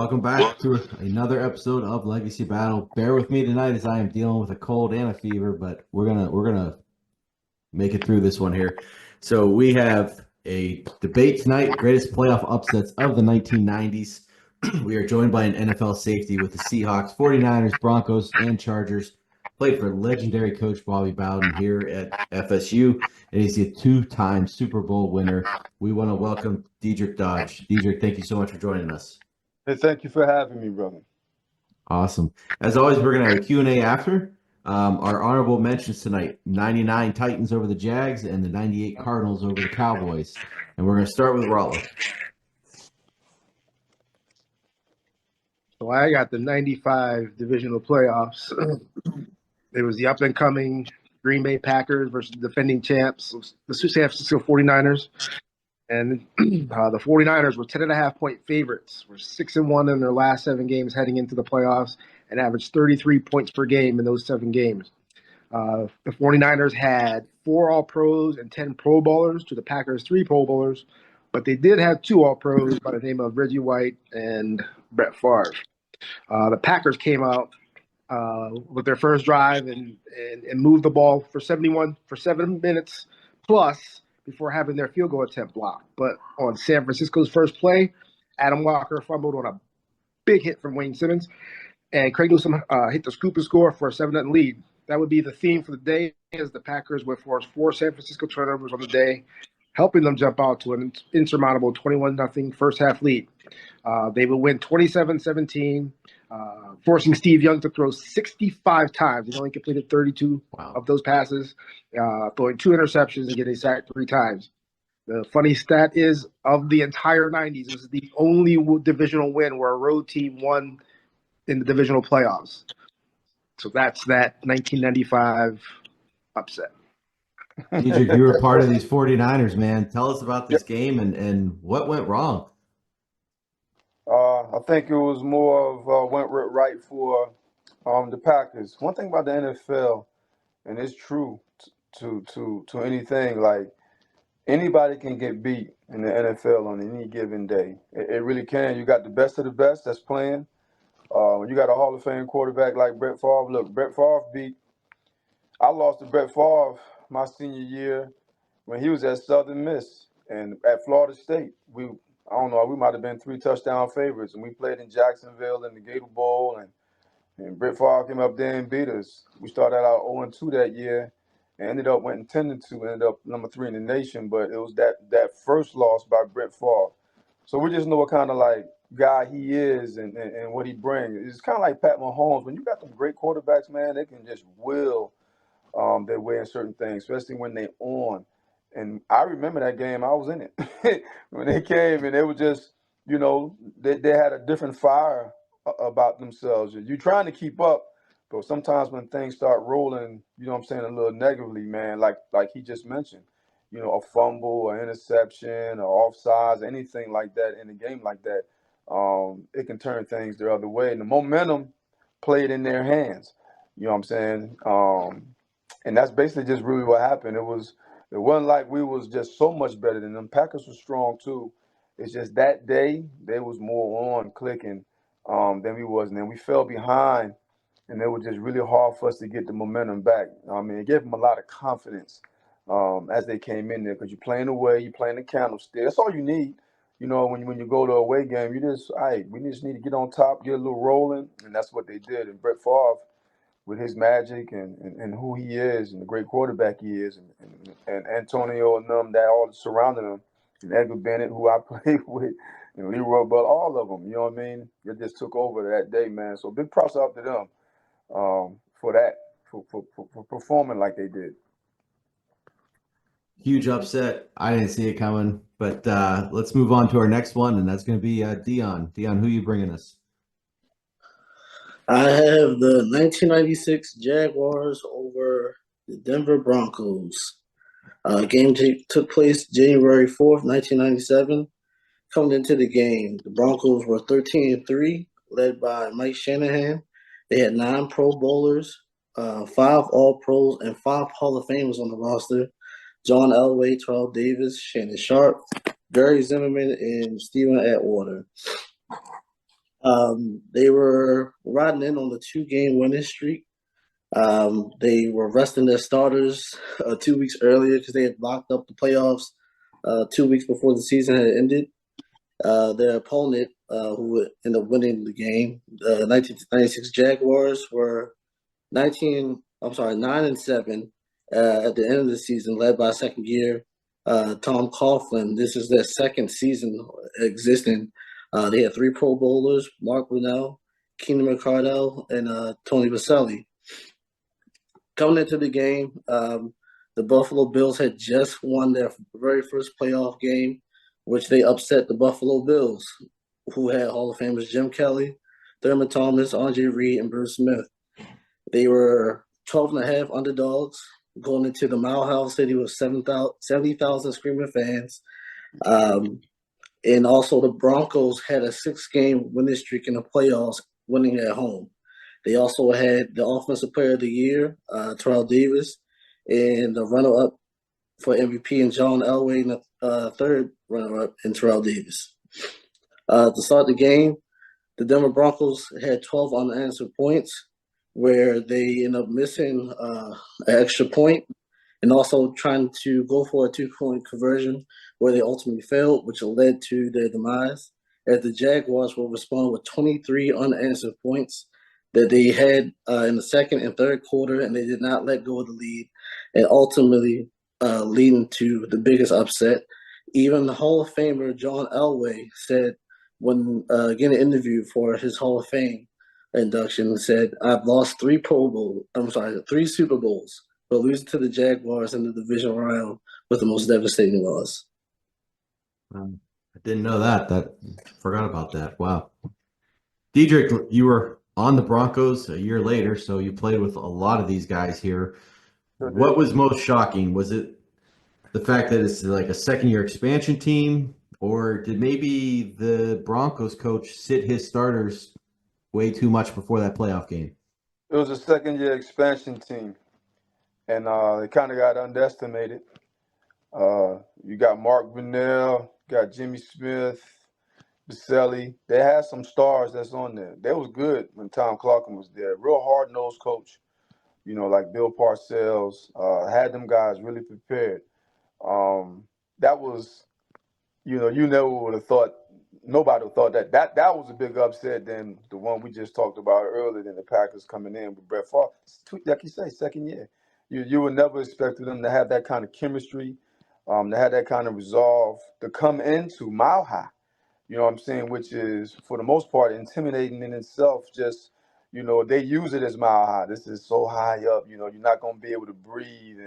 Welcome back to another episode of Legacy Battle. Bear with me tonight as I am dealing with a cold and a fever, but we're gonna make it through this one here. So we have a debate tonight: greatest playoff upsets of the 1990s. We are joined by an NFL safety with the Seahawks, 49ers, Broncos, and Chargers. Played for legendary coach Bobby Bowden here at FSU, and he's a two-time Super Bowl winner. We want to welcome Dedric Dodge. Dedric, thank you so much for joining us. Hey, thank you for having me, brother. Awesome. As always, we're going to have a Q&A after. Our honorable mentions tonight: 99 Titans over the Jags and the 98 Cardinals over the Cowboys. And we're going to start with Rollo. So I got the 95 divisional playoffs. It was the up-and-coming Green Bay Packers versus the defending champs, the San Francisco 49ers. And the 49ers were 10.5-point favorites. Were 6-1 in their last 7 games heading into the playoffs and averaged 33 points per game in those 7 games. The 49ers had 4 All-Pros and 10 Pro Bowlers to the Packers' 3 Pro Bowlers, but they did have 2 All-Pros by the name of Reggie White and Brett Favre. The Packers came out with their first drive and moved the ball for 7 minutes plus before having their field goal attempt blocked. But on San Francisco's first play, Adam Walker fumbled on a big hit from Wayne Simmons, and Craig Newsome hit the scoop and score for a 7-0 lead. That would be the theme for the day, as the Packers would force 4 San Francisco turnovers on the day, helping them jump out to an insurmountable 21-0 first-half lead. They would win 27-17, forcing Steve Young to throw 65 times. He only completed 32 of those passes, throwing 2 interceptions and getting sacked 3 times. The funny stat is, of the entire 90s, this is the only divisional win where a road team won in the divisional playoffs. So that's that 1995 upset. Dedric, you were part of these 49ers, man. Tell us about this game and what went wrong. I think it was more of went right for the Packers. One thing about the NFL, and it's true to anything, like anybody can get beat in the NFL on any given day. It really can. You got the best of the best that's playing. You got a Hall of Fame quarterback like Brett Favre. Look, Brett Favre I lost to Brett Favre my senior year when he was at Southern Miss and at Florida State. We might have been 3 touchdown favorites, and we played in Jacksonville in the Gator Bowl, and Brett Favre came up there and beat us. We started out 0-2 that year and ended up went 10-2, ended up number 3 in the nation, but it was that first loss by Brett Favre. So we just know what kind of like guy he is and what he brings. It's kind of like Pat Mahomes. When you got them great quarterbacks, man, they can just will their way in certain things, especially when they on. And I remember that game. I was in it when they came, and they were just, they had a different fire about themselves. You're trying to keep up, but sometimes when things start rolling, a little negatively, man, like he just mentioned, a fumble, an interception, or offsides, anything like that in a game like that, it can turn things the other way. And the momentum played in their hands. You know what I'm saying? And that's basically just really what happened. It wasn't like we was just so much better than them. Packers were strong too. It's just that day they was more on clicking than we was. And then we fell behind, and it was just really hard for us to get the momentum back. I mean, it gave them a lot of confidence as they came in there, because you're playing away, you're playing the candlestick. That's all you need. When you go to a away game, we just need to get on top, get a little rolling, and that's what they did. And Brett Favre, with his magic and who he is and the great quarterback he is, and Antonio and them that all surrounding him, and Edgar Bennett, who I played with, and Leroy Bell, all of them, you know what I mean? They just took over that day, man. So big props out to them for that, for performing like they did. Huge upset. I didn't see it coming, but let's move on to our next one, and that's going to be Dion. Dion, who are you bringing us? I have the 1996 Jaguars over the Denver Broncos. Game took place January 4th, 1997. Coming into the game, the Broncos were 13-3, led by Mike Shanahan. They had 9 Pro Bowlers, 5 All-Pros, and 5 Hall of Famers on the roster. John Elway, Terrell Davis, Shannon Sharp, Barry Zimmerman, and Steven Atwater. They were riding in on the 2-game winning streak. They were resting their starters 2 weeks earlier because they had locked up the playoffs 2 weeks before the season had ended. Their opponent, who would end up winning the game, the 1996 Jaguars, were 9-7 at the end of the season, led by second-year Tom Coughlin. This is their second season existing. They had 3 Pro Bowlers: Mark Brunell, Keenan McCardell, and Tony Vaselli. Coming into the game, the Buffalo Bills had just won their very first playoff game, which they upset the Buffalo Bills, who had Hall of Famers Jim Kelly, Thurman Thomas, Andre Reed, and Bruce Smith. They were 12.5 underdogs going into the Mile High City with 70,000 screaming fans. And also the Broncos had a 6-game winning streak in the playoffs, winning at home. They also had the Offensive Player of the Year, Terrell Davis, and the runner-up for MVP and John Elway, and the third runner-up in Terrell Davis. To start the game, the Denver Broncos had 12 unanswered points, where they end up missing an extra point and also trying to go for a 2-point conversion, where they ultimately failed, which led to their demise, as the Jaguars will respond with 23 unanswered points that they had in the second and third quarter, and they did not let go of the lead, and ultimately leading to the biggest upset. Even the Hall of Famer John Elway said, when getting an interview for his Hall of Fame induction, said, "I've lost 3 Super Bowls, but losing to the Jaguars in the division round was the most devastating loss." I didn't know that. Forgot about that. Wow. Dedric, you were on the Broncos a year later, so you played with a lot of these guys here. Sure What did. was most shocking? Was it the fact that it's like a second-year expansion team, or did maybe the Broncos coach sit his starters way too much before that playoff game? It was a second-year expansion team, and they kind of got underestimated. You got Mark Brunell, got Jimmy Smith, Baselli. They had some stars that's on there. They was good when Tom Clarkin was there. Real hard-nosed coach, like Bill Parcells. Had them guys really prepared. That was, you never would have thought, nobody would have thought that was a big upset than the one we just talked about earlier, than the Packers coming in with Brett Favre. Like you say, second year. You would never expect them to have that kind of chemistry, to have that kind of resolve, to come into Mile High. You know what I'm saying? Which is, for the most part, intimidating in itself. Just, they use it as Mile High. This is so high up, you're not going to be able to breathe.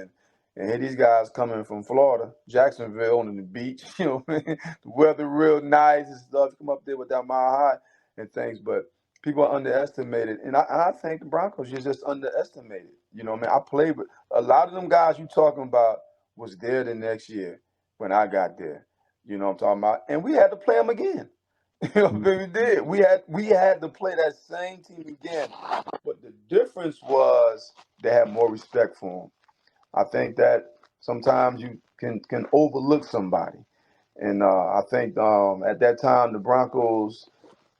And here these guys coming from Florida, Jacksonville, on the beach, the weather real nice and stuff. Come up there with that Mile High and things. But people are underestimated. And I think the Broncos is just underestimated. I played with a lot of them guys you talking about was there the next year when I got there. You know what I'm talking about? And we had to play them again. We did. We had to play that same team again. But the difference was they had more respect for them. I think that sometimes you can overlook somebody. And I think at that time the Broncos,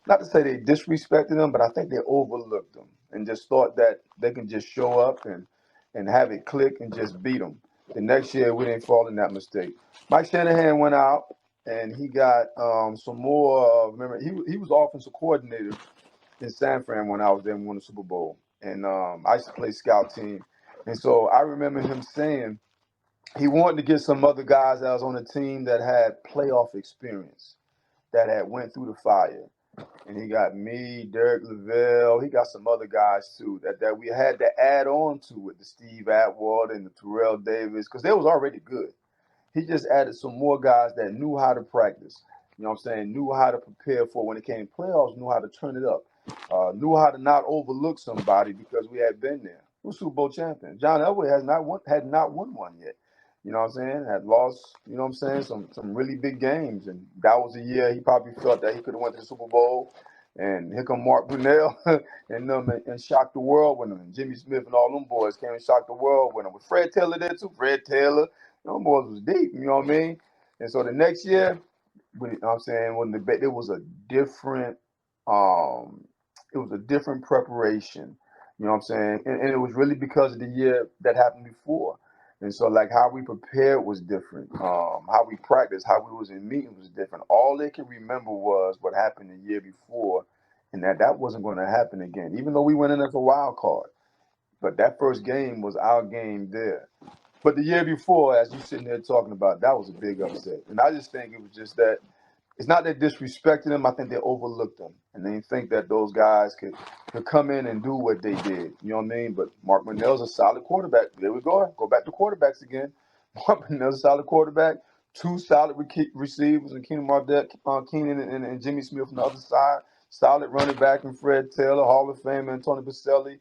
not to say they disrespected them, but I think they overlooked them and just thought that they can just show up and have it click and just beat them. The next year we didn't fall in that mistake. Mike Shanahan went out and he got some more. Remember, he was offensive coordinator in San Fran when I was there and won the Super Bowl. And I used to play scout team. And so I remember him saying he wanted to get some other guys that was on the team that had playoff experience, that had went through the fire. And he got me, Derek Lavelle. He got some other guys too that we had to add on to it, the Steve Atwater and the Terrell Davis, because they was already good. He just added some more guys that knew how to practice. You know what I'm saying? Knew how to prepare for when it came playoffs, knew how to turn it up. Knew how to not overlook somebody because we had been there. We're Super Bowl champion. John Elway had not won one yet. You know what I'm saying? Had lost, you know what I'm saying, some really big games. And that was a year he probably felt that he could have went to the Super Bowl. And here come Mark Brunell and shocked the world with him. And Jimmy Smith and all them boys came and shocked the world with him. With Fred Taylor there too. Fred Taylor. Them boys was deep, you know what I mean? And so the next year, you know what I'm saying, it was a different Um, it was a different preparation. You know what I'm saying? And it was really because of the year that happened before. And so, like, how we prepared was different. How we practiced, how we was in meetings was different. All they can remember was what happened the year before, and that wasn't going to happen again. Even though we went in as a wild card, but that first game was our game there. But the year before, as you sitting there talking about, that was a big upset. And I just think it was just that it's not that disrespecting them. I think they overlooked them, and they think that those guys could come in and do what they did. You know what I mean? But Mark Manel's a solid quarterback. There we go. Go back to quarterbacks again. Mark Manel's a solid quarterback. Two solid receivers, and Keenan and Jimmy Smith on the other side. Solid running back and Fred Taylor, Hall of Famer, and Tony Baselli.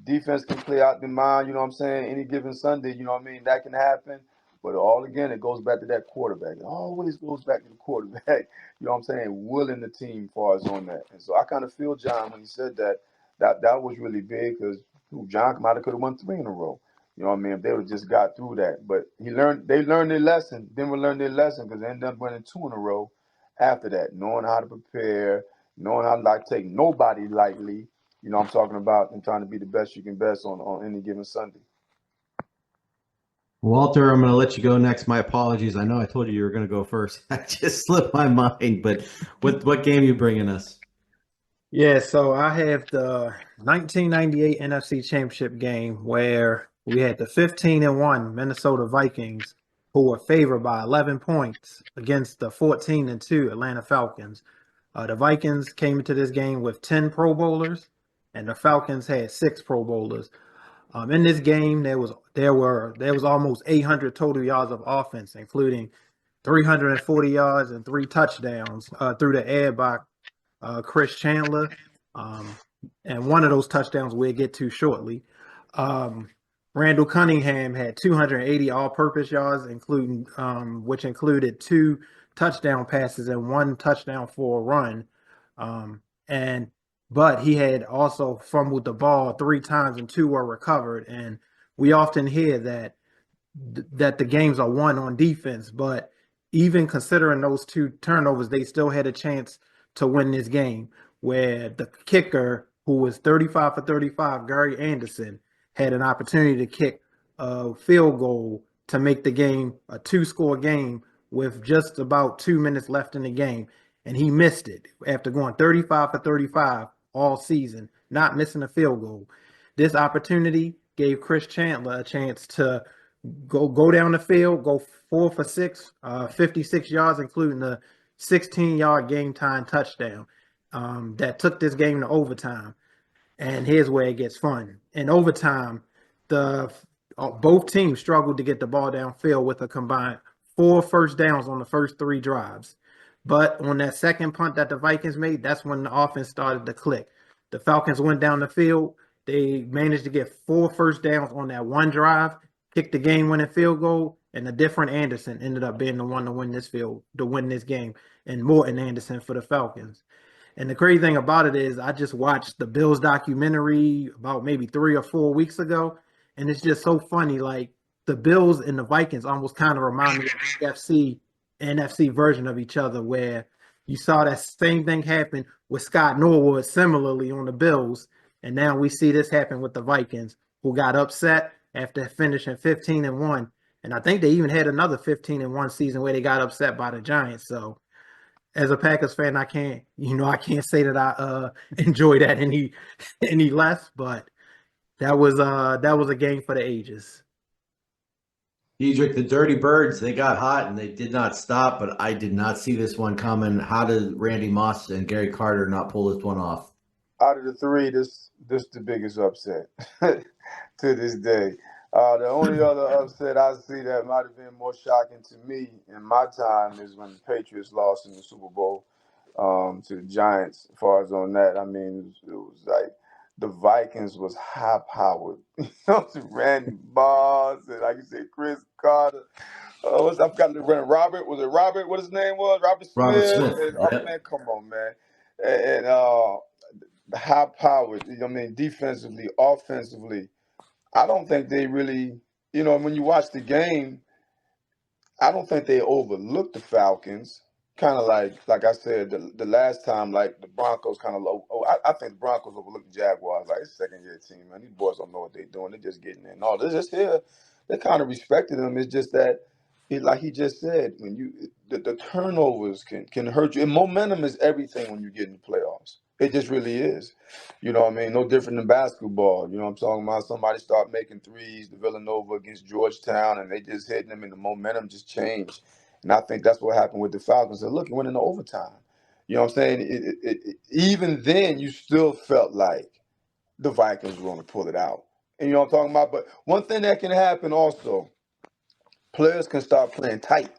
Defense can play out the mind. You know what I'm saying? Any given Sunday, you know what I mean? That can happen. But all again, it goes back to that quarterback. It always goes back to the quarterback. You know what I'm saying? Willing the team as far as on that. And so I kind of feel John when he said that. That was really big because John might have could have won 3 in a row. You know what I mean? If they would have just got through that. But they learned their lesson. Denver learned their lesson because they ended up winning 2 in a row after that, knowing how to prepare, knowing how to like take nobody lightly. You know what I'm talking about, and trying to be the best you can best on any given Sunday. Walter, I'm going to let you go next. My apologies. I know I told you were going to go first. I just slipped my mind. But what game you bringing us? Yeah, so I have the 1998 NFC Championship game where we had the 15-1 Minnesota Vikings, who were favored by 11 points against the 14-2 Atlanta Falcons. The Vikings came into this game with 10 Pro Bowlers, and the Falcons had 6 Pro Bowlers. In this game, there was almost 800 total yards of offense, including 340 yards and 3 touchdowns through the air by Chris Chandler, and one of those touchdowns we'll get to shortly. Randall Cunningham had 280 all-purpose yards, which included 2 touchdown passes and 1 touchdown for a run. But he had also fumbled the ball 3 times and 2 were recovered. And we often hear that the games are won on defense, but even considering those 2 turnovers, they still had a chance to win this game, where the kicker, who was 35 for 35, Gary Anderson, had an opportunity to kick a field goal to make the game a 2-score game with just about 2 minutes left in the game. And he missed it after going 35 for 35 all season, not missing a field goal. This opportunity gave Chris Chandler a chance to go down the field, go 4 for 6, 56 yards, including the 16-yard game-time touchdown that took this game to overtime. And here's where it gets fun. In overtime, both teams struggled to get the ball downfield with a combined 4 first downs on the first 3 drives. But on that second punt that the Vikings made, that's when the offense started to click. The Falcons went down the field. They managed to get 4 first downs on that one drive, kicked the game-winning field goal, and a different Anderson ended up being the one to win this game, and Morton Anderson for the Falcons. And the crazy thing about it is I just watched the Bills documentary about maybe 3 or 4 weeks ago, and it's just so funny. Like, the Bills and the Vikings almost kind of remind me of the AFC NFC version of each other, where you saw that same thing happen with Scott Norwood similarly on the Bills, and now we see this happen with the Vikings, who got upset after finishing 15-1. And I think they even had another 15-1 season where they got upset by the Giants. So as a Packers fan, I can't say that I enjoy that any less, but that was a game for the ages. Dedric, the Dirty Birds, they got hot and they did not stop, but I did not see this one coming. How did Randy Moss and Gary Carter not pull this one off? Out of the 3, this the biggest upset to this day. The only other upset I see that might have been more shocking to me in my time is when the Patriots lost in the Super Bowl to the Giants. As far as on that, I mean, it was like the Vikings was high-powered. You know, Randy Moss and, like you said, Chris Carter. I forgot the running Robert. Was it Robert? What his name was? Robert Smith. Robert Smith. And, Yep. man, come on, man. And high-powered. I mean, defensively, offensively. I don't think they really, when you watch the game, I don't think they overlooked the Falcons. kind of like I said, the last time, like the Broncos kind of low. Oh, I think the Broncos overlooked the Jaguars. Like, it's a second-year team, man. These boys don't know what they're doing. They're just getting in. No, they're just here. They kind of respected them. It's just that, like he just said, when the turnovers can hurt you. And momentum is everything when you get in the playoffs. It just really is. You know what I mean? No different than basketball. You know what I'm talking about? Somebody start making threes, the Villanova against Georgetown, and they just hitting them, and the momentum just changed. And I think that's what happened with the Falcons. And look, it went into overtime. You know what I'm saying? Even then, you still felt like the Vikings were going to pull it out. And you know what I'm talking about? But one thing that can happen also, players can start playing tight.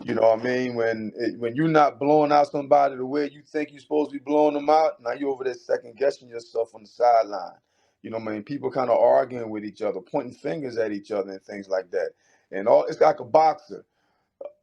You know what I mean? When you're not blowing out somebody the way you think you're supposed to be blowing them out, now you're over there second guessing yourself on the sideline. You know what I mean? People kind of arguing with each other, pointing fingers at each other and things like that. And it's like a boxer.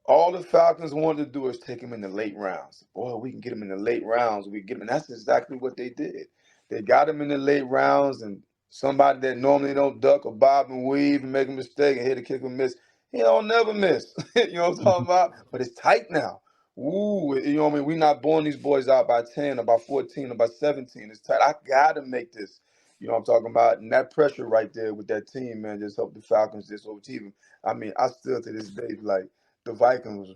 All the Falcons wanted to do is take him in the late rounds. Boy, we can get him in the late rounds. We get him, and that's exactly what they did. They got him in the late rounds, and somebody that normally don't duck or bob and weave and make a mistake and hit a kick or miss, he don't never miss. You know what I'm talking about? But it's tight now. Ooh, you know what I mean? We're not blowing these boys out by 10 or by 14 or by 17. It's tight. I got to make this. You know what I'm talking about? And that pressure right there with that team, man, just helped the Falcons just overachieve them. I mean, I still to this day, like, the Vikings,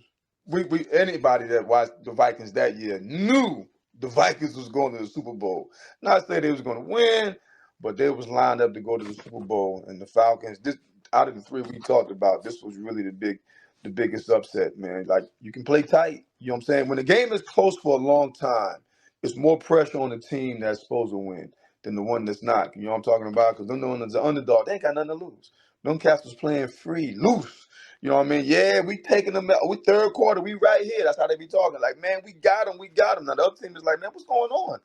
we anybody that watched the Vikings that year knew the Vikings was going to the Super Bowl. Not say they was going to win, but they was lined up to go to the Super Bowl. And the Falcons, this out of the three we talked about, this was really the biggest upset, man. Like, you can play tight. You know what I'm saying? When the game is close for a long time, it's more pressure on the team that's supposed to win than the one that's not. You know what I'm talking about? Because them the ones that's the underdog, they ain't got nothing to lose. Them cats was playing free, loose. You know what I mean? Yeah, we taking them out. We third quarter, we right here. That's how they be talking. Like, man, we got them, we got them. Now, the other team is like, man, what's going on?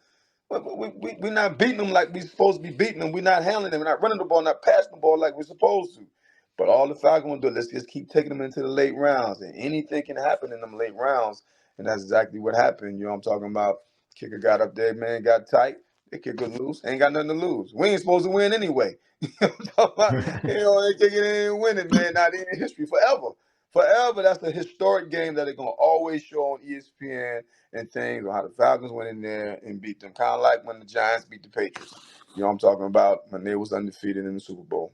We're not beating them like we're supposed to be beating them. We're not handling them. We're not running the ball, not passing the ball like we're supposed to. But all the Falcons want to do, let's just keep taking them into the late rounds. And anything can happen in them late rounds. And that's exactly what happened. You know what I'm talking about? Kicker got up there, man, got tight. They kicker loose. Ain't got nothing to lose. We ain't supposed to win anyway. You know what I'm talking about? You know, they kick it in winning, man. Not in history forever. Forever, that's a historic game that they're going to always show on ESPN and things on how the Falcons went in there and beat them. Kind of like when the Giants beat the Patriots. You know what I'm talking about? When they was undefeated in the Super Bowl.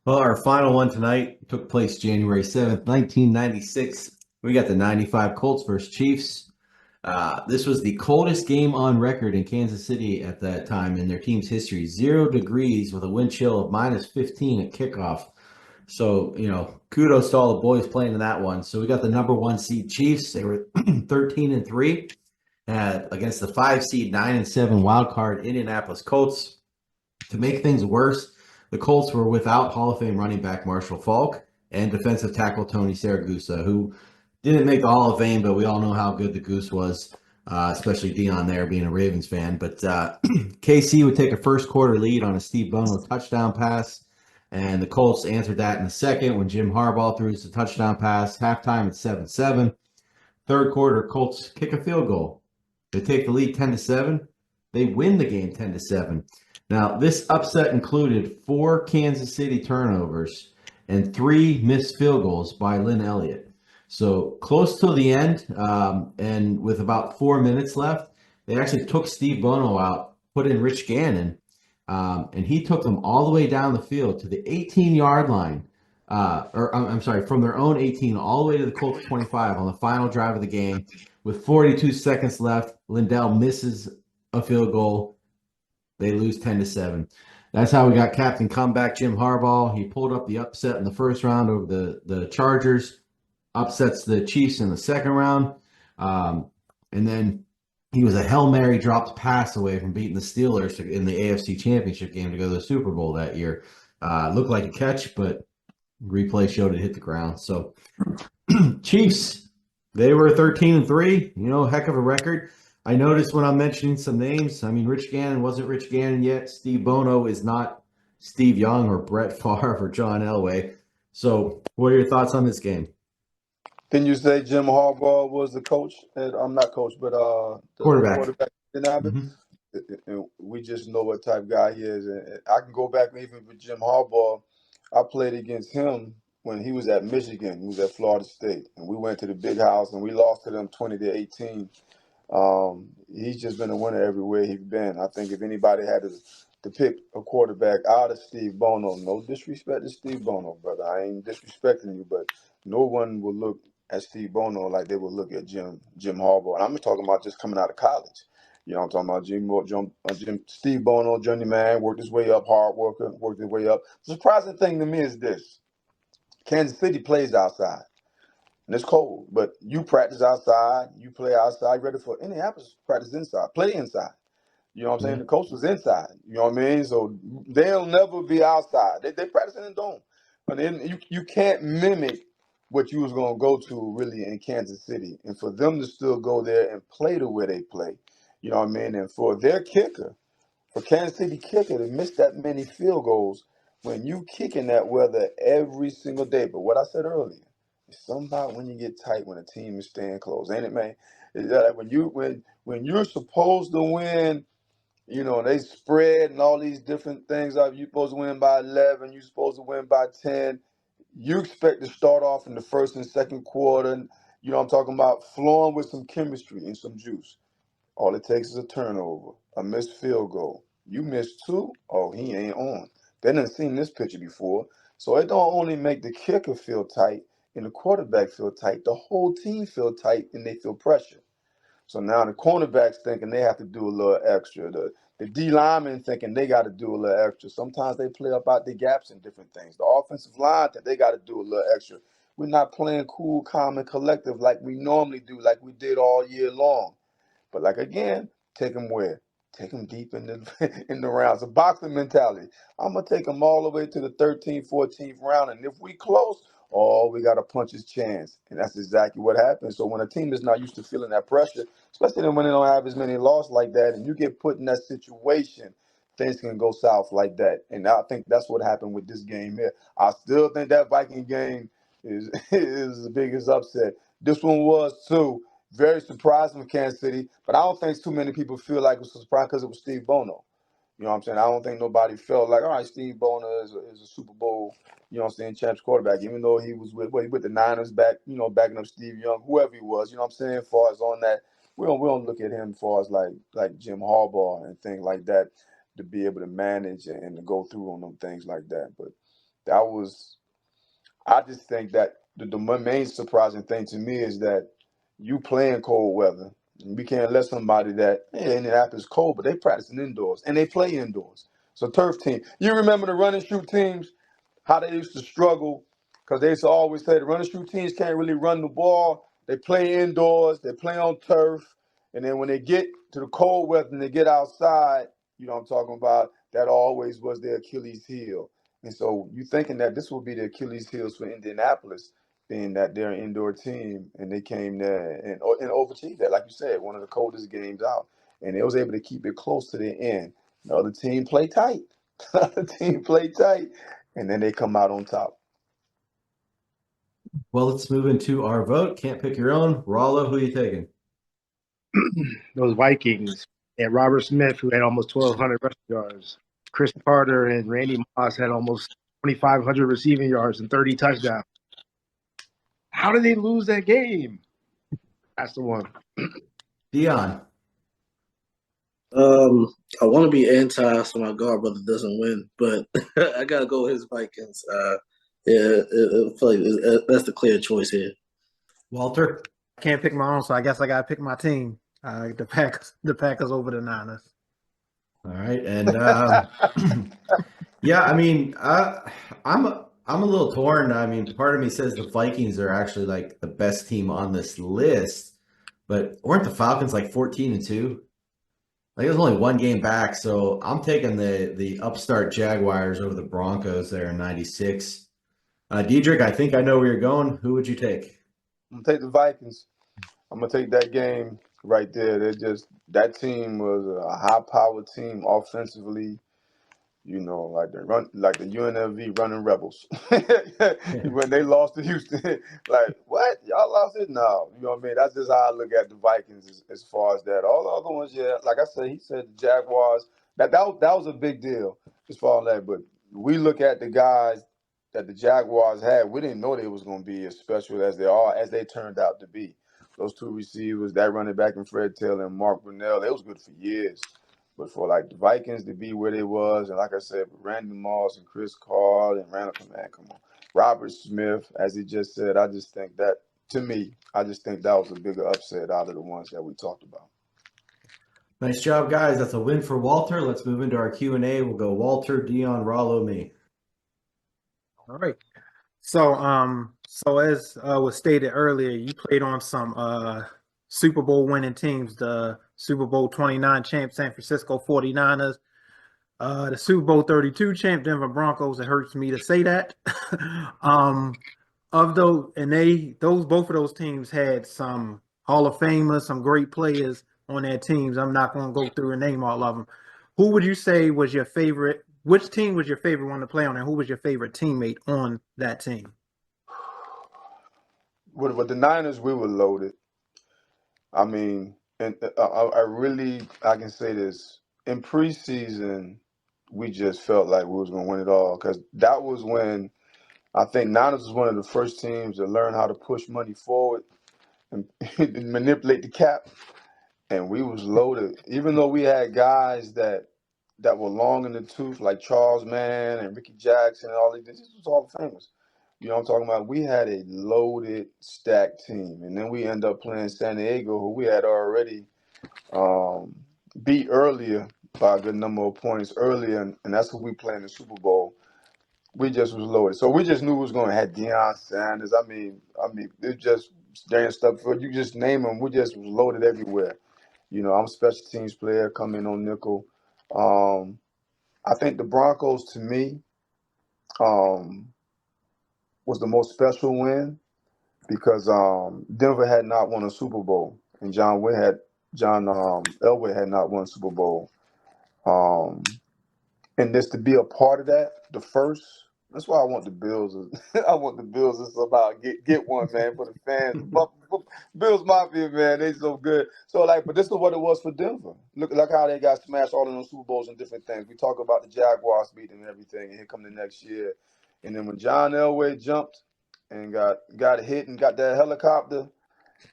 Well, our final one tonight took place January 7th, 1996. We got the 95 Colts versus Chiefs. This was the coldest game on record in Kansas City at that time in their team's history. 0 degrees with a wind chill of minus 15 at kickoff. So, you know, kudos to all the boys playing in that one. So we got the number 1 seed Chiefs. They were 13-3 against the 5 seed 9-7 wild card Indianapolis Colts. To make things worse, the Colts were without Hall of Fame running back Marshall Faulk and defensive tackle Tony Siragusa, who didn't make the Hall of Fame, but we all know how good the Goose was, especially Dion there being a Ravens fan. But KC would take a first quarter lead on a Steve Bono touchdown pass, and the Colts answered that in the second when Jim Harbaugh threw the touchdown pass. Halftime at 7-7. Third quarter, Colts kick a field goal. They take the lead 10-7. They win the game 10-7. Now, this upset included 4 Kansas City turnovers and 3 missed field goals by Lynn Elliott. So close to the end, and with about 4 minutes left, they actually took Steve Bono out, put in Rich Gannon, and he took them all the way down the field to the 18-yard line, from their own 18 all the way to the Colts 25 on the final drive of the game. With 42 seconds left, Lindell misses a field goal. They lose 10-7. That's how we got Captain Comeback Jim Harbaugh. He pulled up the upset in the first round over the Chargers, upsets the Chiefs in the second round, and then he was a Hail Mary dropped pass away from beating the Steelers in the AFC Championship game to go to the Super Bowl that year. Looked like a catch, but replay showed it hit the ground. So Chiefs, they were 13-3, heck of a record. I noticed when I'm mentioning some names, I mean, Rich Gannon wasn't Rich Gannon yet. Steve Bono is not Steve Young or Brett Favre or John Elway. So what are your thoughts on this game? Didn't you say Jim Harbaugh was the coach? I'm not coach, but the Quarterback. Mm-hmm. And we just know what type of guy he is. And I can go back even with Jim Harbaugh. I played against him when he was at Michigan, he was at Florida State, and we went to the big house and we lost to them 20-18. He's just been a winner everywhere he's been. I think if anybody had to pick a quarterback out of Steve Bono, no disrespect to Steve Bono, brother. I ain't disrespecting you, but no one will look at Steve Bono like they will look at Jim Harbaugh. And I'm talking about just coming out of college. You know, I'm talking about Steve Bono, journeyman, worked his way up, hard worker, worked his way up. The surprising thing to me is this: Kansas City plays outside. And it's cold, but you practice outside, you play outside, ready for Indianapolis practice inside, play inside. You know what I'm saying? Yeah. The coach was inside. You know what I mean? So they'll never be outside. They practice in the dome. But then you can't mimic what you was going to go to really in Kansas City. And for them to still go there and play the way they play, you know what I mean? And for their kicker, for Kansas City kicker to miss that many field goals when you kick in that weather every single day. But what I said earlier, it's something about when you get tight when a team is staying close, ain't it, man? Is that like when you're supposed to win, you know, they spread and all these different things up. You're supposed to win by 11. You're supposed to win by 10. You expect to start off in the first and second quarter. And, you know, I'm talking about flowing with some chemistry and some juice. All it takes is a turnover, a missed field goal. You missed two, oh, he ain't on. They done seen this picture before. So it don't only make the kicker feel tight and the quarterback feel tight, the whole team feel tight and they feel pressure. So now the cornerbacks thinking they have to do a little extra. The D linemen thinking they got to do a little extra. Sometimes they play up out the gaps and different things. The offensive line think they got to do a little extra. We're not playing cool, calm, and collective like we normally do, like we did all year long. But like again, take them where? Take them deep in the in the rounds. A boxing mentality. I'm gonna take them all the way to the 13th, 14th round, and if we close, oh, we got to punch his chance, and that's exactly what happens. So when a team is not used to feeling that pressure, especially when they don't have as many losses like that, and you get put in that situation, things can go south like that. And I think that's what happened with this game here. I still think that Viking game is is the biggest upset. This one was too. Very surprising for Kansas City, but I don't think too many people feel like it was a surprise because it was Steve Bono. You know what I'm saying? I don't think nobody felt like, all right, Steve Bono is a Super Bowl, you know what I'm saying, champs quarterback, even though he was with the Niners back, you know, backing up Steve Young, whoever he was, you know what I'm saying, as far as on that, we don't look at him as far as like Jim Harbaugh and things like that to be able to manage and to go through on them things like that. But that was I just think that the main surprising thing to me is that you playing cold weather. We can't let somebody that Indianapolis cold, but they practicing indoors and they play indoors. So turf team. You remember the run and shoot teams, how they used to struggle because they used to always say the run and shoot teams can't really run the ball. They play indoors, they play on turf, and then when they get to the cold weather and they get outside, you know what I'm talking about, that always was their Achilles heel. And so you thinking that this will be the Achilles heels for Indianapolis, being that they're an indoor team and they came there and overachieved that. Like you said, one of the coldest games out. And they was able to keep it close to the end. The other team played tight. The other team played tight. And then they come out on top. Well, let's move into our vote. Can't pick your own. Rollo, who are you taking? Those Vikings and Robert Smith, who had almost 1,200 rushing yards. Chris Carter and Randy Moss had almost 2,500 receiving yards and 30 touchdowns. How did they lose that game? That's the one. Dion. I want to be anti so my guard brother doesn't win, but I gotta go with his Vikings. I feel like that's the clear choice here. Walter. I can't pick my own, so I guess I gotta pick my team. The Packers over the Niners. All right, and yeah, I mean, I'm a little torn. I mean, part of me says the Vikings are actually like the best team on this list, but weren't the Falcons like 14-2? Like it was only one game back, so I'm taking the upstart Jaguars over the Broncos there in '96. Dedric, I think I know where you're going. Who would you take? I'm going to take the Vikings. I'm going to take that game right there. That team was a high-powered team offensively. You know, like the UNLV running rebels. When they lost to Houston, like, what? Y'all lost it? No. You know what I mean? That's just how I look at the Vikings as far as that. All the other ones, yeah, like I said, he said the Jaguars. That was a big deal as far as that. But we look at the guys that the Jaguars had, we didn't know they was going to be as special as they turned out to be. Those two receivers, that running back and Fred Taylor and Mark Brunell, they was good for years. But for like the Vikings to be where they was, and like I said, Randy Moss and Chris Carr and Randall, man, come on, Robert Smith, as he just said, I just think that, to me, I just think that was a bigger upset out of the ones that we talked about. Nice job, guys. That's a win for Walter. Let's move into our Q&A. We'll go Walter, Dion, Rollo, me. All right. So as was stated earlier, you played on some Super Bowl winning teams, the Super Bowl 29 champ San Francisco 49ers, the Super Bowl 32 champ Denver Broncos. It hurts me to say that. Of those, and both of those teams had some Hall of Famers, some great players on their teams. I'm not going to go through and name all of them. Who would you say was your favorite? Which team was your favorite one to play on, and who was your favorite teammate on that team? With the Niners, we were loaded. I mean, and I can say this. In preseason, we just felt like we was going to win it all, because that was when I think Niners was one of the first teams to learn how to push money forward and manipulate the cap, and we was loaded. Even though we had guys that were long in the tooth, like Charles Mann and Ricky Jackson and all these, this was all famous. You know what I'm talking about? We had a loaded, stacked team. And then we end up playing San Diego, who we had already beat earlier by a good number of points earlier, and that's who we play in the Super Bowl. We just was loaded. So we just knew we was going to have Deion Sanders. I mean, it just Dan stuff. You just name them. We just was loaded everywhere. You know, I'm a special teams player, come in on nickel. I think the Broncos, to me, was the most special win, because Denver had not won a Super Bowl, and John Elway had not won a Super Bowl. And just to be a part of that, the first. That's why I want the Bills. I want the Bills to somehow get one, man, for the fans. Bills Mafia, man, they so good. So but this is what it was for Denver. Look how they got smashed all in those Super Bowls and different things. We talk about the Jaguars beating and everything, and here come the next year. And then when John Elway jumped and got hit and got that helicopter,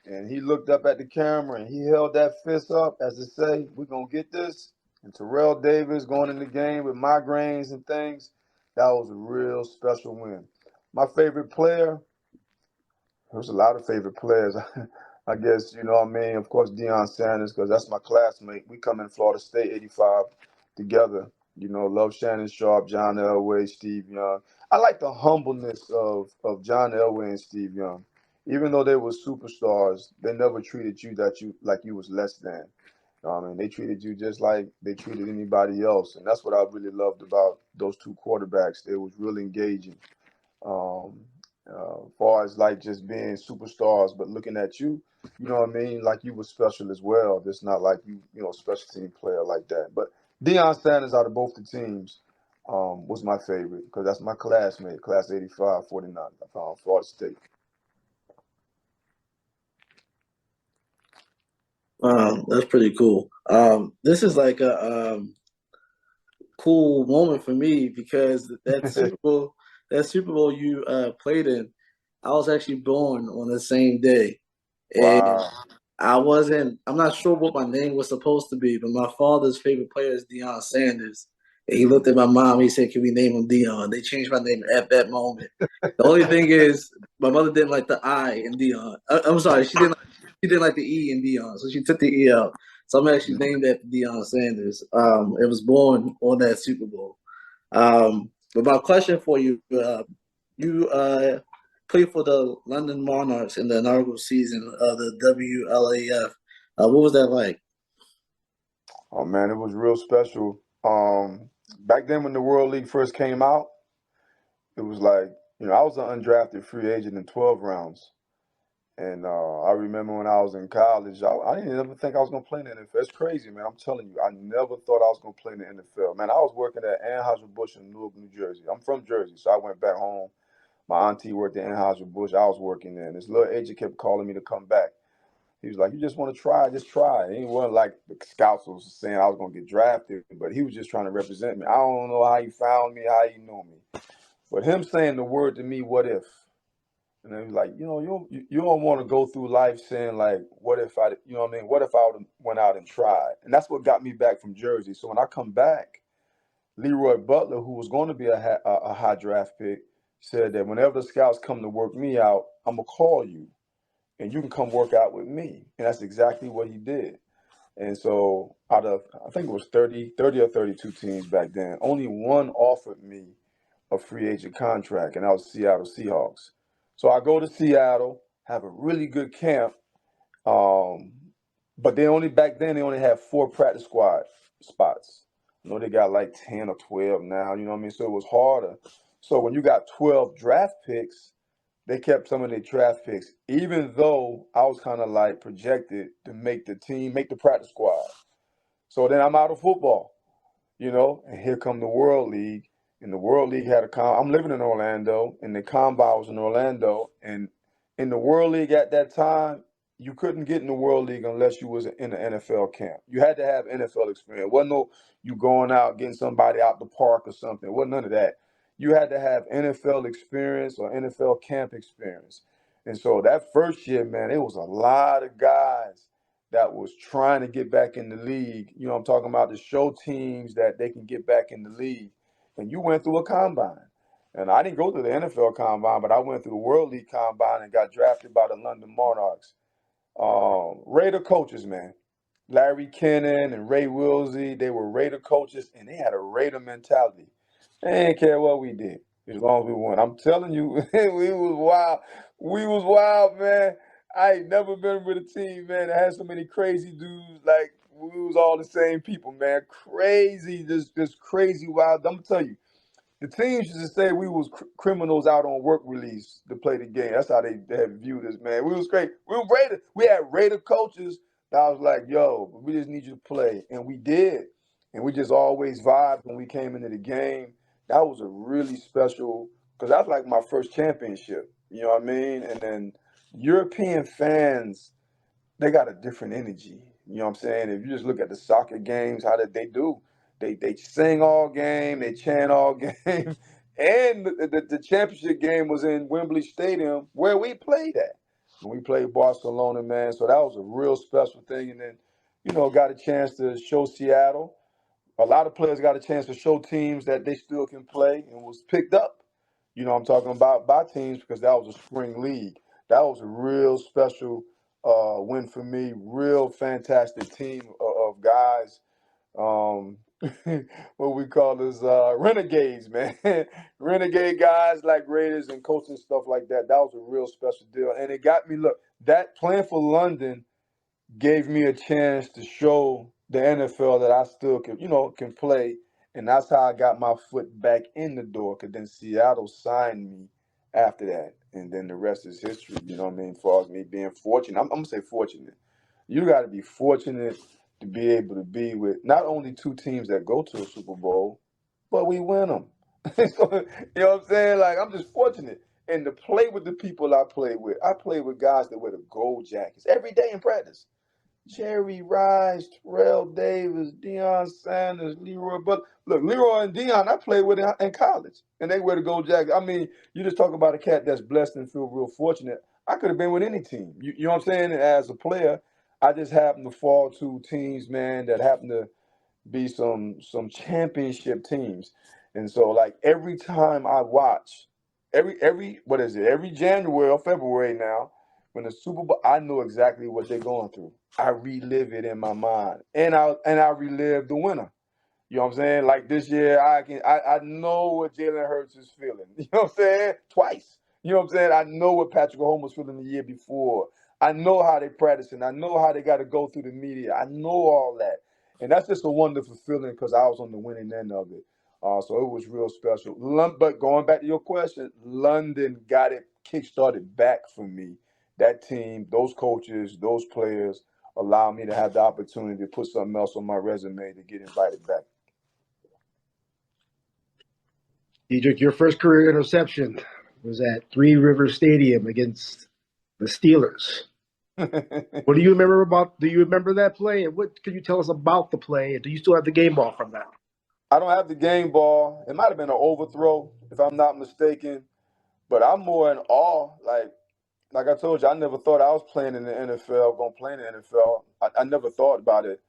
and he looked up at the camera and he held that fist up as to say, "We're gonna get this." And Terrell Davis going in the game with migraines and things. That was a real special win. My favorite player, there's a lot of favorite players. I guess, you know what I mean? Of course, Deion Sanders, because that's my classmate. We come in Florida State 85 together. You know, love Shannon Sharp, John Elway, Steve Young. I like the humbleness of John Elway and Steve Young. Even though they were superstars, they never treated you like you was less than. And they treated you just like they treated anybody else. And that's what I really loved about those two quarterbacks. It was really engaging. Far as like just being superstars, but looking at you, you know what I mean? Like you were special as well. Just not like you know, a special team player like that. But Deion Sanders out of both the teams was my favorite, because that's my classmate, class 85, 49, Florida State. That's pretty cool. This is like a cool moment for me, because that Super Bowl you played in, I was actually born on the same day. And Wow. I'm not sure what my name was supposed to be, but my father's favorite player is Deion Sanders. And he looked at my mom, he said, "Can we name him Deion?" They changed my name at that moment. The only thing is, my mother didn't like the I in Deion. I'm sorry, she didn't like the E in Deion, so she took the E out. So I'm actually named after Deion Sanders. It was born on that Super Bowl. But my question for you, you played for the London Monarchs in the inaugural season of the WLAF. What was that like? Oh man, it was real special. Back then when the World League first came out, it was like, you know, I was an undrafted free agent in 12 rounds. And I remember when I was in college, I didn't ever think I was going to play in the NFL. It's crazy, man. I'm telling you, I never thought I was going to play in the NFL. Man, I was working at Anheuser-Busch in Newark, New Jersey. I'm from Jersey, so I went back home. My auntie worked at Anheuser-Busch. I was working there. And this little agent kept calling me to come back. He was like, "You just want to try? Just try." He wasn't like the scouts was saying I was going to get drafted, but he was just trying to represent me. I don't know how he found me, how he knew me. But him saying the word to me, what if? And then he's like, you don't want to go through life saying like, what if I, you know what I mean? What if I would went out and tried? And that's what got me back from Jersey. So when I come back, Leroy Butler, who was going to be a high draft pick, said that whenever the scouts come to work me out, I'm going to call you and you can come work out with me. And that's exactly what he did. And so out of, I think it was 30 or 32 teams back then, only one offered me a free agent contract, and that was Seattle Seahawks. So I go to Seattle, have a really good camp, but back then they only had 4 practice squad spots. They got like 10 or 12 now, you know what I mean? So it was harder. So when you got 12 draft picks, they kept some of their draft picks, even though I was kind of like projected to make the team, make the practice squad. So then I'm out of football, and here come the World League. And the World League had I'm living in Orlando, and the combine was in Orlando. And in the World League at that time, you couldn't get in the World League unless you was in the NFL camp. You had to have NFL experience. It wasn't no you going out, getting somebody out the park or something. It wasn't none of that. You had to have NFL experience or NFL camp experience. And so that first year, man, it was a lot of guys that was trying to get back in the league. I'm talking about to show teams that they can get back in the league. And you went through a combine. And I didn't go through the NFL combine, but I went through the World League combine and got drafted by the London Monarchs. Raider coaches, man. Larry Kennan and Ray Wilsey, they were Raider coaches, and they had a Raider mentality. They didn't care what we did as long as we won. I'm telling you, we was wild. We was wild, man. I ain't never been with a team, man, that had so many crazy dudes. Like, we was all the same people, man. Crazy, just crazy wild. I'm going to tell you, the teams used to say we was criminals out on work release to play the game. That's how they had viewed us, man. We was great. We were Raider. We had Raider coaches that I was like, yo, we just need you to play. And we did. And we just always vibed when we came into the game. That was a really special, because that's like my first championship. You know what I mean? And then European fans, they got a different energy. You know what I'm saying? If you just look at the soccer games, how did they do? They sing all game, they chant all game. And the championship game was in Wembley Stadium where we played at. When we played Barcelona, man. So that was a real special thing. And then, got a chance to show Seattle. A lot of players got a chance to show teams that they still can play and was picked up. I'm talking about by teams because that was a spring league. That was a real special win for me. Real fantastic team of guys. What we call is renegades, man. Renegade guys like Raiders and Colts and stuff like that. That was a real special deal. And it got me, look, that playing for London gave me a chance to show the NFL that I still can play. And that's how I got my foot back in the door, because then Seattle signed me after that. And then the rest is history, you know what I mean, as far as me being fortunate. I'm going to say fortunate. You got to be fortunate to be able to be with not only 2 teams that go to a Super Bowl, but we win them. So, you know what I'm saying? Like, I'm just fortunate. And to play with the people I played with guys that wear the gold jackets every day in practice. Jerry Rice, Terrell Davis, Deion Sanders, Leroy Butler. Look, Leroy and Deion, I played with in college, and they wear the gold jacket. I mean, you just talk about a cat that's blessed and feel real fortunate. I could have been with any team. You know what I'm saying? As a player, I just happened to fall to teams, man, that happen to be some championship teams. And so, like, every time I watch, every January or February now, when the Super Bowl, I know exactly what they're going through. I relive it in my mind, and I relive the winner. You know what I'm saying? Like this year, I know what Jalen Hurts is feeling. You know what I'm saying? Twice. You know what I'm saying? I know what Patrick Mahomes was feeling the year before. I know how they practicing. I know how they got to go through the media. I know all that, and that's just a wonderful feeling because I was on the winning end of it. So it was real special. But going back to your question, London got it kick-started back for me. That team, those coaches, those players allow me to have the opportunity to put something else on my resume to get invited back. Dedric, your first career interception was at Three Rivers Stadium against the Steelers. What do you remember that play? And what can you tell us about the play? And do you still have the game ball from that? I don't have the game ball. It might have been an overthrow, if I'm not mistaken. But I'm more in awe. Like I told you, I never thought I was playing in the NFL, going to play in the NFL. I never thought about it.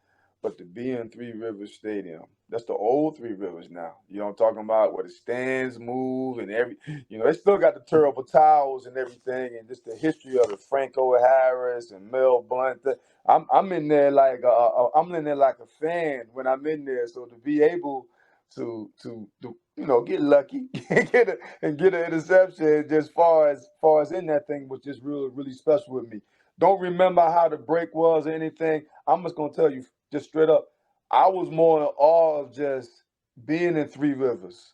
But to be in Three Rivers Stadium, that's the old Three Rivers now. You know what I'm talking about? Where the stands move and they still got the terrible towels and everything, and just the history of it. Franco Harris and Mel Blunt. I'm in there like a fan when I'm in there. So to be able to get lucky and get an interception just far as in that thing was just really really special with me. Don't remember how the break was or anything. I'm just gonna tell you just straight up. I was more in awe of just being in Three Rivers,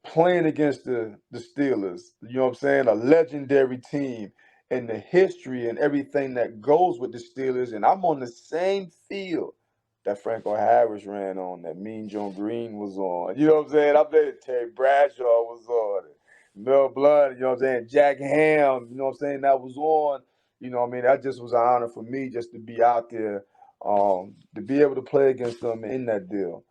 playing against the Steelers. You know what I'm saying? A legendary team and the history and everything that goes with the Steelers. And I'm on the same field that Franco Harris ran on, that Mean Joe Green was on. You know what I'm saying? I bet Terry Bradshaw was on it. Mel Blunt, you know what I'm saying? Jack Ham, you know what I'm saying? That was on. You know what I mean? That just was an honor for me just to be out there, to be able to play against them in that deal.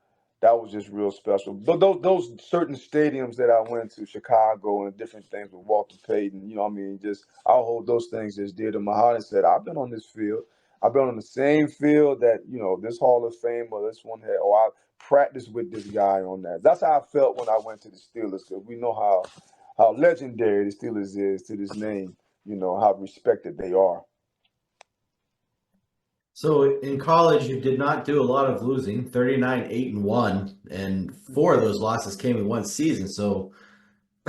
That was just real special. But those certain stadiums that I went to, Chicago and different things with Walter Payton, you know what I mean? Just I'll hold those things just dear to my heart and said, I've been on this field. I've been on the same field that, this Hall of Fame or this one had, or I practiced with this guy on that. That's how I felt when I went to the Steelers, because we know how legendary the Steelers is to this name, how respected they are. So in college, you did not do a lot of losing, 39, 8-1, and 4 of those losses came in one season. So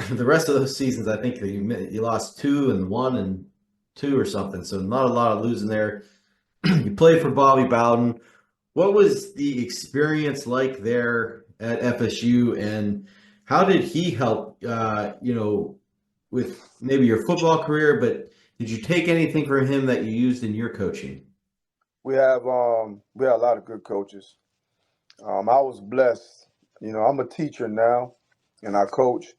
the rest of those seasons, I think you lost 2 and 1 and 2 or something. So not a lot of losing there. You played for Bobby Bowden. What was the experience like there at FSU, and how did he help, with maybe your football career, but did you take anything from him that you used in your coaching? We have a lot of good coaches. I was blessed. I'm a teacher now, and I coach.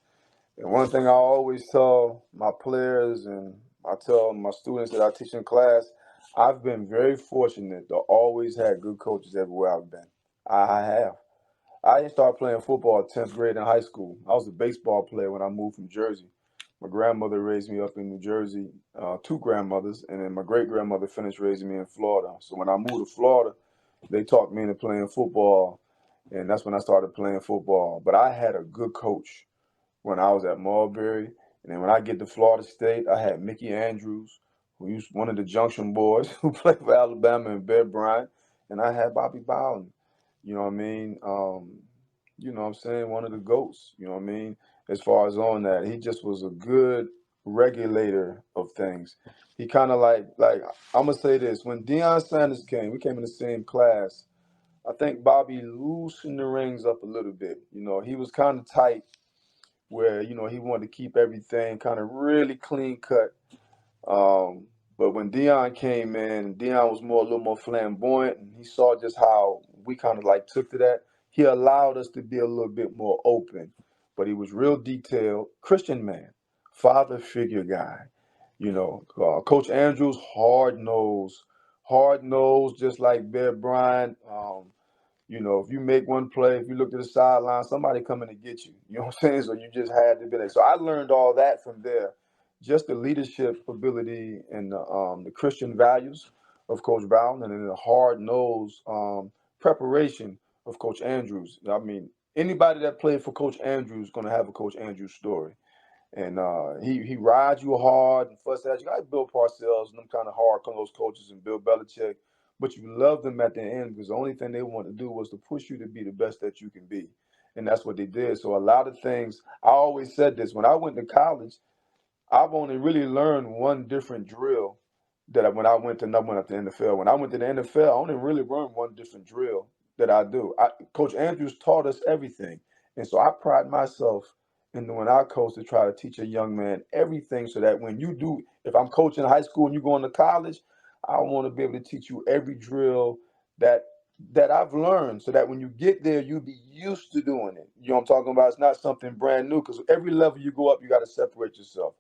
And one thing I always tell my players and I tell my students that I teach in class, I've been very fortunate to always have good coaches everywhere I've been. I have. I didn't start playing football at 10th grade in high school. I was a baseball player when I moved from Jersey. My grandmother raised me up in New Jersey, 2 grandmothers, and then my great-grandmother finished raising me in Florida. So when I moved to Florida, they talked me into playing football, and that's when I started playing football. But I had a good coach when I was at Marbury. And then when I get to Florida State, I had Mickey Andrews, who was one of the Junction boys who played for Alabama, and Bear Bryant. And I had Bobby Bowden. You know what I mean? You know what I'm saying? One of the GOATs, you know what I mean? As far as on that, he just was a good regulator of things. He kind of like I'm going to say this. When Deion Sanders came, we came in the same class. I think Bobby loosened the reins up a little bit. He was kind of tight where, he wanted to keep everything kind of really clean cut. But when Deion came in, Deion was a little more flamboyant, and he saw just how we kind of like took to that. He allowed us to be a little bit more open, but he was real detailed, Christian man, father figure guy. Coach Andrews, hard nosed, just like Bear Bryant. If you make one play, if you look to the sideline, somebody coming to get you. You know what I'm saying? So you just had to be there. So I learned all that from there. Just the leadership ability and the Christian values of Coach Brown, and then the hard-nosed preparation of Coach Andrews. I mean, anybody that played for Coach Andrews is going to have a Coach Andrews story. And he rides you hard and fuss at you. Like Bill Parcells and them kind of hard on those coaches, and Bill Belichick. But you love them at the end, because the only thing they want to do was to push you to be the best that you can be. And that's what they did. So a lot of things, I always said this, when I went to college, I've only really learned one different drill when I went to the NFL. When I went to the NFL, I only really learned one different drill that I do. Coach Andrews taught us everything. And so I pride myself in when I coach to try to teach a young man everything, so that if I'm coaching high school and you go into college, I want to be able to teach you every drill that I've learned, so that when you get there, you'll be used to doing it. You know what I'm talking about? It's not something brand new, because every level you go up, you got to separate yourself.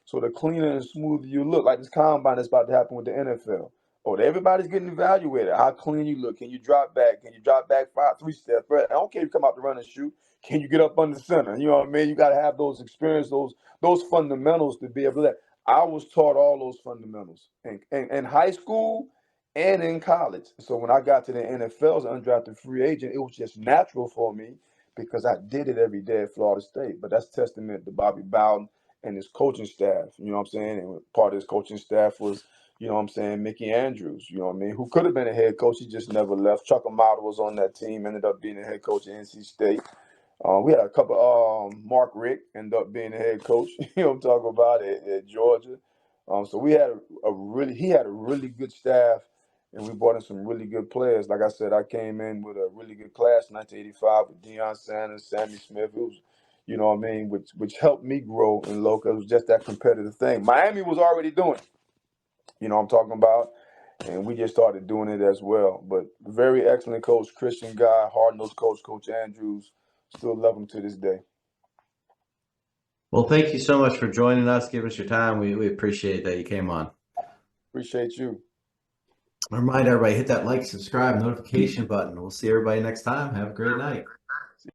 So the cleaner and smoother you look, like this combine that's about to happen with the NFL. Oh, everybody's getting evaluated. How clean you look. Can you drop back? Can you drop back 3 steps? But I don't care if you come out to run and shoot. Can you get up under center? You know what I mean? You got to have those experience, those fundamentals to be able to. I was taught all those fundamentals in high school and in college. So when I got to the NFL as an undrafted free agent, it was just natural for me because I did it every day at Florida State. But that's testament to Bobby Bowden and his coaching staff. You know what I'm saying? And part of his coaching staff was, you know what I'm saying, Mickey Andrews, you know what I mean, who could have been a head coach. He just never left. Chuck Amato was on that team, ended up being the head coach at NC State. We had a couple, Mark Rick ended up being the head coach, you know what I'm talking about, at Georgia. So we had he had a really good staff, and we brought in some really good players. Like I said, I came in with a really good class in 1985 with Deion Sanders, Sammy Smith. It was, you know what I mean, which helped me grow in local. It was just that competitive thing. Miami was already doing it. You know what I'm talking about? And we just started doing it as well. But very excellent coach, Christian guy, hard-nosed coach, Coach Andrews. Still love him to this day. Well, thank you so much for joining us, giving us your time. We appreciate that you came on. Appreciate you. Remind everybody, hit that like, subscribe, notification button. We'll see everybody next time. Have a great night.